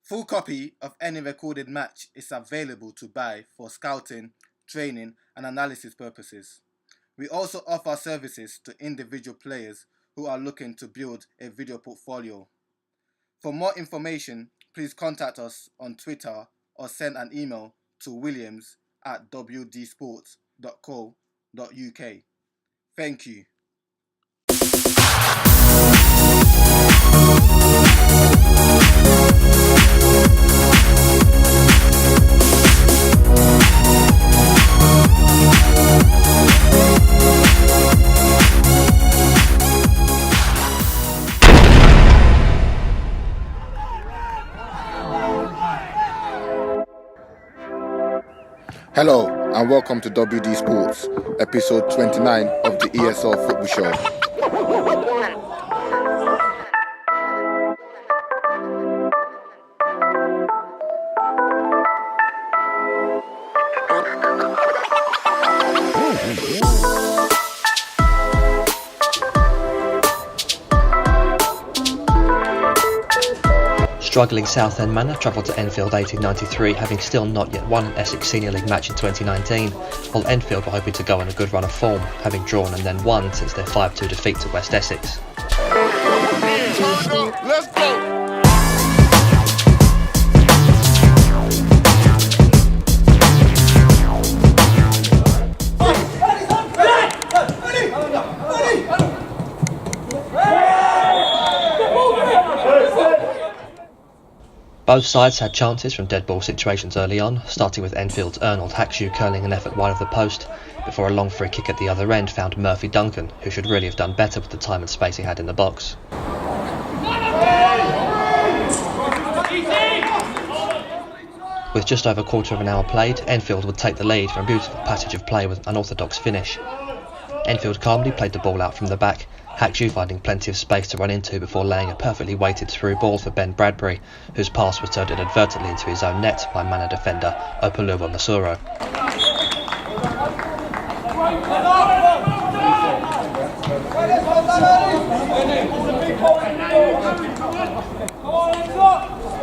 Full copy of any recorded match is available to buy for scouting, training and analysis purposes. We also offer services to individual players who are looking to build a video portfolio. For more information, please contact us on Twitter or send an email to williams@wdsports.co.uk. Thank you. Hello and welcome to WD Sports, episode 29 of the ESL Football Show. Struggling Southend Manor travelled to Enfield 1893, having still not yet won an Essex Senior League match in 2019, while Enfield were hoping to go on a good run of form, having drawn and then won since their 5-2 defeat to West Essex. Let's go! Both sides had chances from dead ball situations early on, starting with Enfield's Ernald Hackshaw curling an effort wide of the post, before a long free kick at the other end found Murphy Duncan, who should really have done better with the time and space he had in the box. With just over a quarter of an hour played, Enfield would take the lead from a beautiful passage of play with an unorthodox finish. Enfield calmly played the ball out from the back, Hackshaw finding plenty of space to run into before laying a perfectly weighted through ball for Ben Bradbury, whose pass was turned inadvertently into his own net by Manor defender Opoluwa Masuro.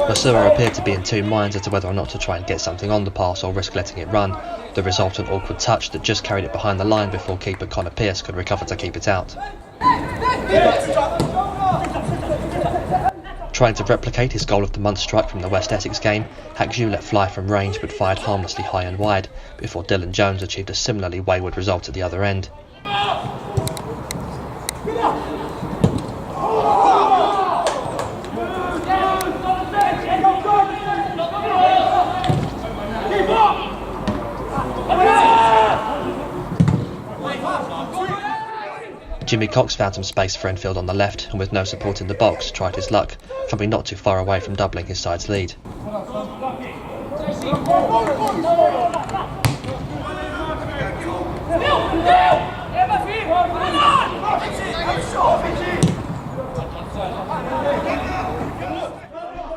Masuro appeared to be in two minds as to whether or not to try and get something on the pass or risk letting it run, the result an awkward touch that just carried it behind the line before keeper Connor Pearce could recover to keep it out. Trying to replicate his goal of the month strike from the West Essex game, Hackshaw let fly from range but fired harmlessly high and wide, before Dylan Jones achieved a similarly wayward result at the other end. Jimmy Cox found some space for Enfield on the left and with no support in the box tried his luck, coming not too far away from doubling his side's lead.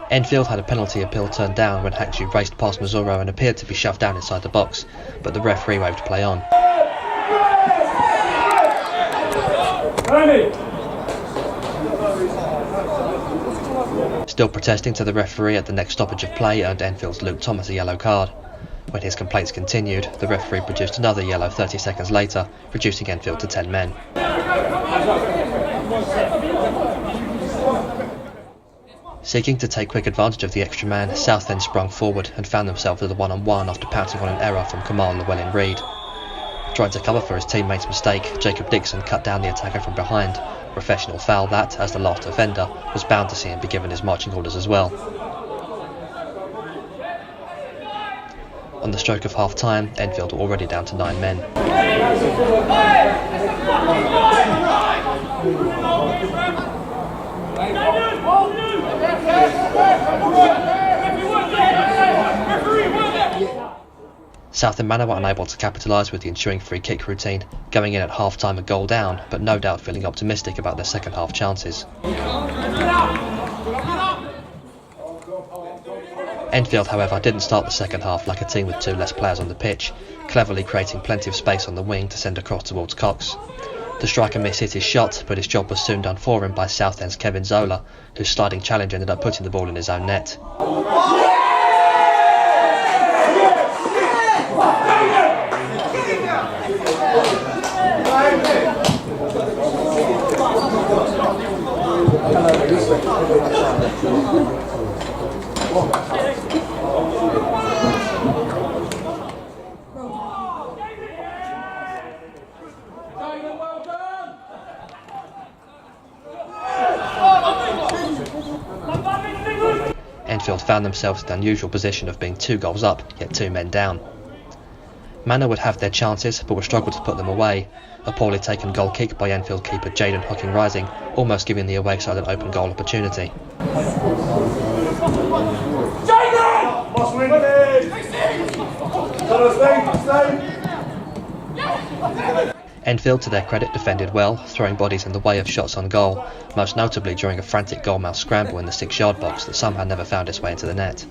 Enfield had a penalty appeal turned down when Hackshaw raced past Masuro and appeared to be shoved down inside the box, but the referee waved play on. Still protesting to the referee at the next stoppage of play earned Enfield's Luke Thomas a yellow card. When his complaints continued, the referee produced another yellow 30 seconds later, reducing Enfield to 10 men. Seeking to take quick advantage of the extra man, Southend sprung forward and found themselves with a one-on-one after pouncing on an error from Kamal Llewellyn-Reid. Trying to cover for his teammate's mistake, Jacob Dixon cut down the attacker from behind, a professional foul that, as the last offender, was bound to see him be given his marching orders as well. On the stroke of half-time, Enfield were already down to 9 men. Southend Manor were unable to capitalise with the ensuing free kick routine, going in at half-time a goal down, but no doubt feeling optimistic about their second half chances. Enfield, however, didn't start the second half like a team with 2 less players on the pitch, cleverly creating plenty of space on the wing to send across towards Cox. The striker mishit his shot, but his job was soon done for him by Southend's Kevin Zola, whose sliding challenge ended up putting the ball in his own net. Enfield found themselves in the unusual position of being 2 goals up, yet 2 men down. Manor would have their chances, but would struggle to put them away. A poorly taken goal kick by Enfield keeper Jaden Hocking Rising, almost giving the away side an open goal opportunity. Enfield, to their credit, defended well, throwing bodies in the way of shots on goal, most notably during a frantic goalmouth scramble in the 6-yard box that somehow never found its way into the net.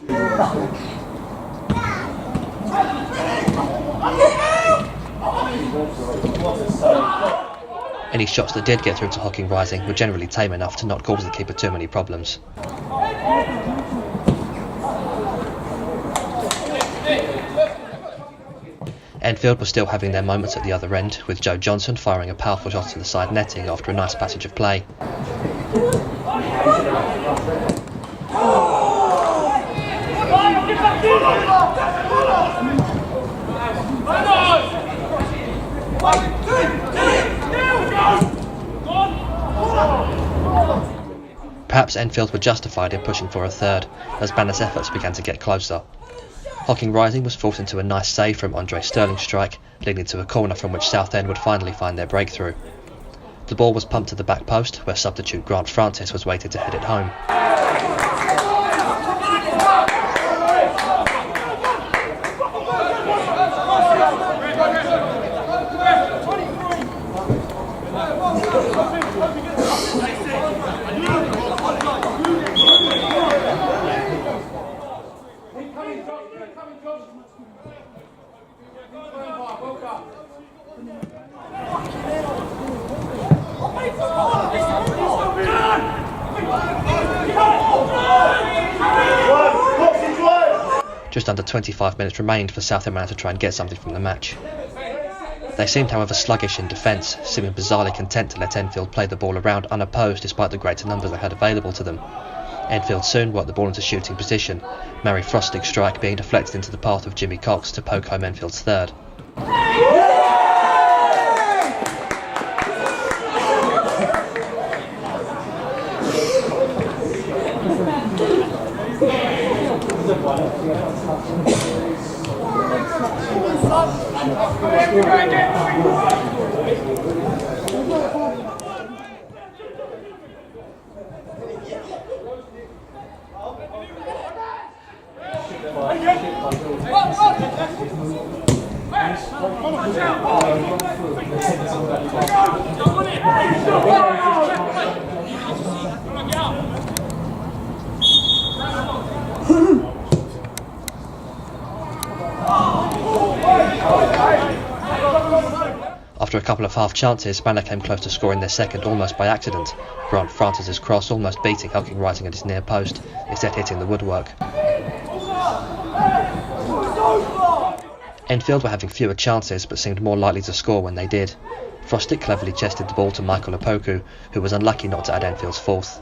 Any shots that did get through to Hocking Rising were generally tame enough to not cause the keeper too many problems. Enfield were still having their moments at the other end, with Joe Johnson firing a powerful shot to the side netting after a nice passage of play. Perhaps Enfield were justified in pushing for a third, as Manor's efforts began to get closer. Hocking Rising was forced into a nice save from Andre Sterling's strike, leading to a corner from which Southend would finally find their breakthrough. The ball was pumped to the back post, where substitute Grant Francis was waiting to head it home. Just under 25 minutes remained for Southend Manor to try and get something from the match. They seemed, however, sluggish in defence, seeming bizarrely content to let Enfield play the ball around unopposed despite the greater numbers they had available to them. Enfield soon worked the ball into shooting position, Mary Frostig's strike being deflected into the path of Jimmy Cox to poke home Enfield's third. After a couple of half chances, Manor came close to scoring their second almost by accident, Grant Francis's cross almost beating Hocking Rising at his near post, instead hitting the woodwork. Enfield were having fewer chances but seemed more likely to score when they did. Frostig cleverly chested the ball to Michael Opoku, who was unlucky not to add Enfield's fourth.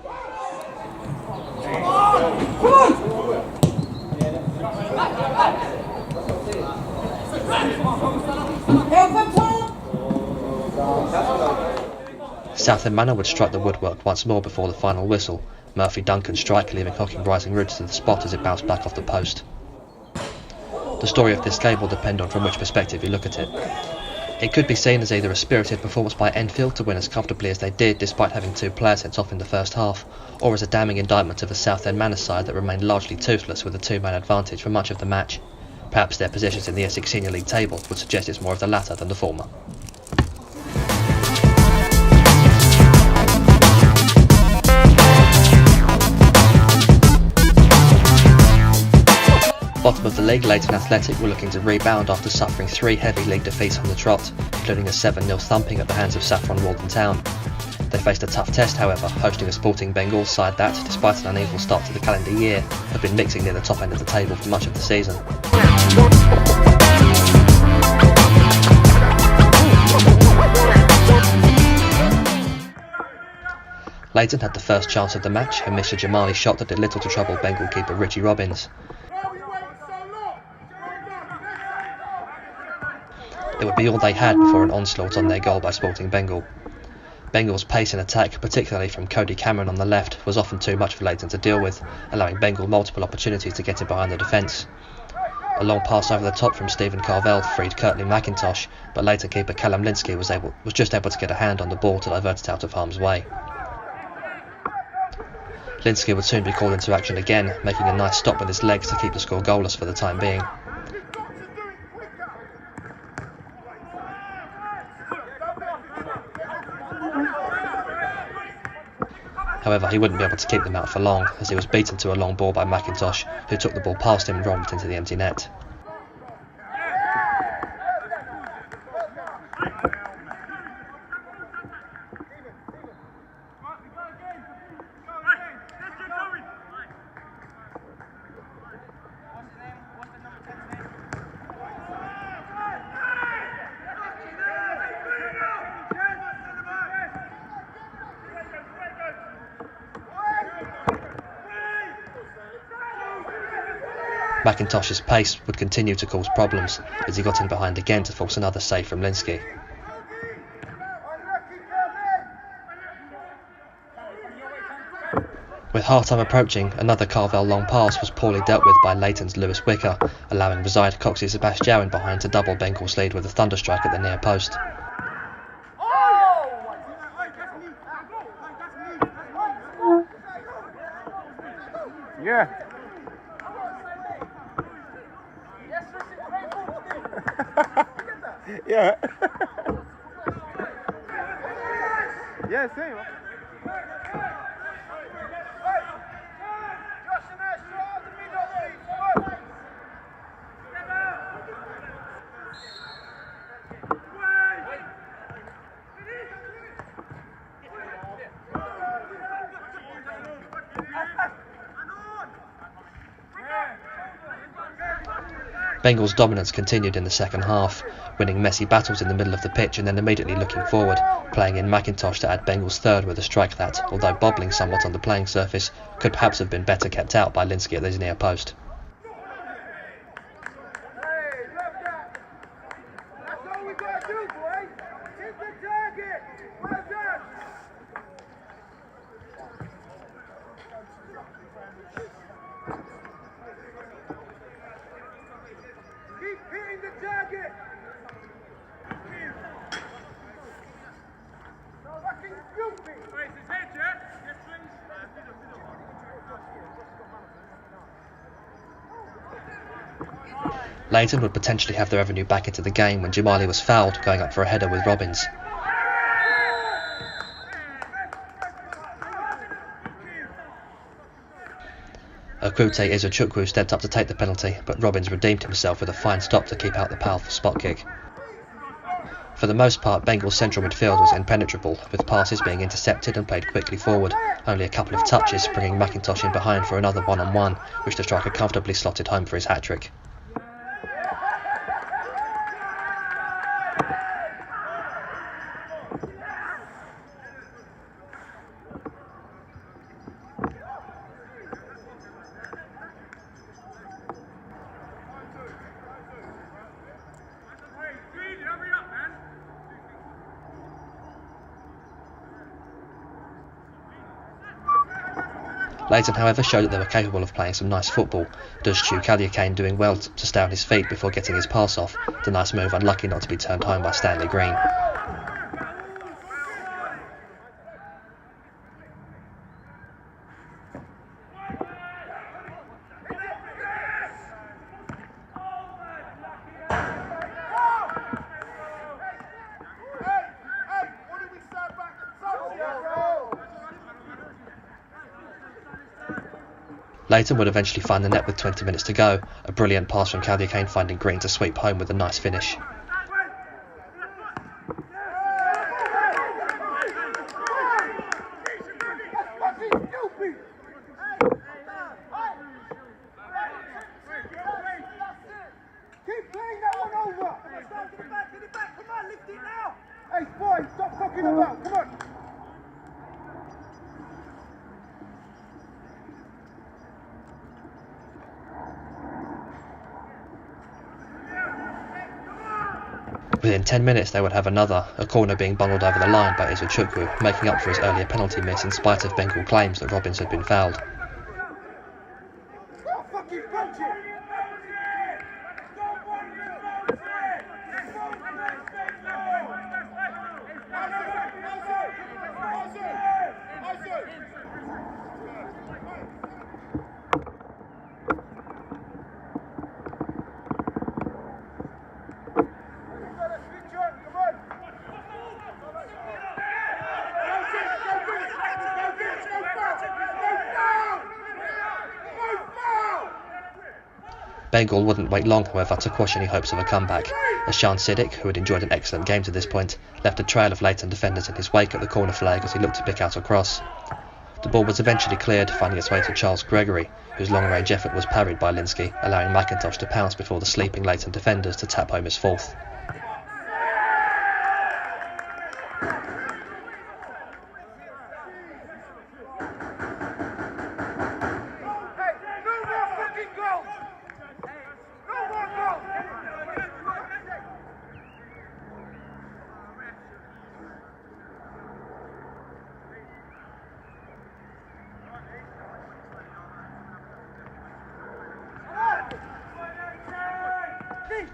Southend Manor would strike the woodwork once more before the final whistle, Murphy Duncan's strike leaving Hocking Rising rooted to the spot as it bounced back off the post. The story of this game will depend on from which perspective you look at it. It could be seen as either a spirited performance by Enfield to win as comfortably as they did despite having 2 players sent off in the first half, or as a damning indictment of a Southend Manor side that remained largely toothless with a 2-man advantage for much of the match. Perhaps their positions in the Essex Senior League table would suggest it's more of the latter than the former. Bottom of the league, Leyton Athletic were looking to rebound after suffering 3 heavy league defeats on the trot, including a 7-0 thumping at the hands of Saffron Walden Town. They faced a tough test, however, hosting a Sporting Bengal side that, despite an uneven start to the calendar year, have been mixing near the top end of the table for much of the season. Leyton had the first chance of the match, and Mr. Jamali shot that did little to trouble Bengal keeper Richie Robbins. It would be all they had before an onslaught on their goal by Sporting Bengal. Bengal's pace in attack, particularly from Cody Cameron on the left, was often too much for Leyton to deal with, allowing Bengal multiple opportunities to get it behind the defence. A long pass over the top from Stephen Carvell freed Kirtley McIntosh, but Leyton keeper Callum Linsky was just able to get a hand on the ball to divert it out of harm's way. Linsky would soon be called into action again, making a nice stop with his legs to keep the score goalless for the time being. However, he wouldn't be able to keep them out for long, as he was beaten to a long ball by McIntosh, who took the ball past him and rolled it into the empty net. McIntosh's pace would continue to cause problems, as he got in behind again to force another save from Linsky. With half-time approaching, another Carvell long pass was poorly dealt with by Leyton's Lewis Wicker, allowing Reside Coxey Sebastião in behind to double Bengal's lead with a thunderstrike at the near post. Yeah. Yeah. Yeah, same. Bengal's dominance continued in the second half, winning messy battles in the middle of the pitch and then immediately looking forward, playing in McIntosh to add Bengal's third with a strike that, although bobbling somewhat on the playing surface, could perhaps have been better kept out by Linsky at his near post. Leyton would potentially have their revenue back into the game when Jamali was fouled, going up for a header with Robbins. Okwute Izuchukwu stepped up to take the penalty, but Robbins redeemed himself with a fine stop to keep out the powerful spot kick. For the most part, Bengal's central midfield was impenetrable, with passes being intercepted and played quickly forward, only a couple of touches bringing McIntosh in behind for another one-on-one, which the striker comfortably slotted home for his hat-trick. Leyton, however, showed that they were capable of playing some nice football, Duzchu Kalyakane doing well to stay on his feet before getting his pass off, the nice move unlucky not to be turned home by Stanley Green. Leyton would eventually find the net with 20 minutes to go, a brilliant pass from Caldy Kane finding Green to sweep home with a nice finish. Within 10 minutes they would have another, a corner being bundled over the line by Izuchukwu, making up for his earlier penalty miss in spite of Bengal claims that Robbins had been fouled. Bengal wouldn't wait long, however, to quash any hopes of a comeback, as Shan Siddiq, who had enjoyed an excellent game to this point, left a trail of Leyton defenders in his wake at the corner flag as he looked to pick out a cross. The ball was eventually cleared, finding its way to Charles Gregory, whose long-range effort was parried by Linsky, allowing McIntosh to pounce before the sleeping Leyton defenders to tap home his fourth.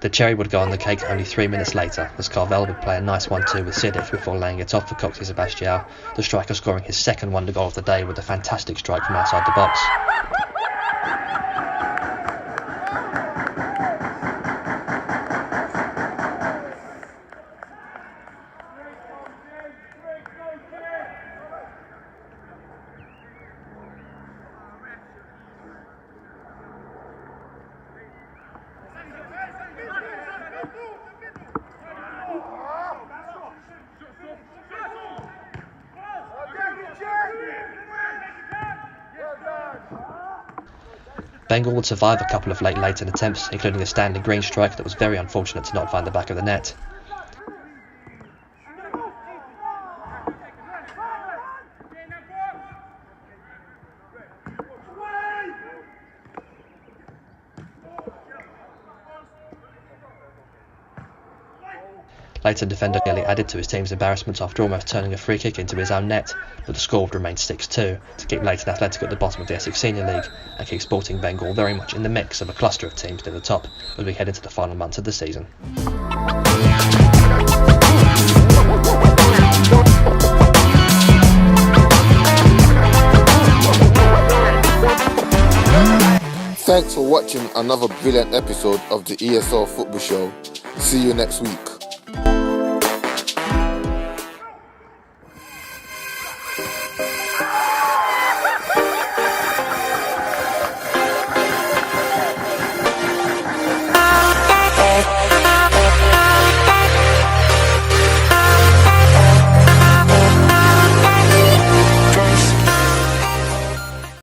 The cherry would go on the cake only 3 minutes later, as Carvel would play a nice 1-2 with Siddiq before laying it off for Coxey Sebastião, the striker scoring his second wonder goal of the day with a fantastic strike from outside the box. Bengal would survive a couple of late Leyton attempts, including a standing Green strike that was very unfortunate to not find the back of the net. Leyton defender nearly added to his team's embarrassment after almost turning a free kick into his own net, but the score would remain 6-2 to keep Leyton Athletic at the bottom of the Essex Senior League and keep Sporting Bengal very much in the mix of a cluster of teams near the top as we head into the final months of the season. Thanks for watching another brilliant episode of the ESL Football Show. See you next week.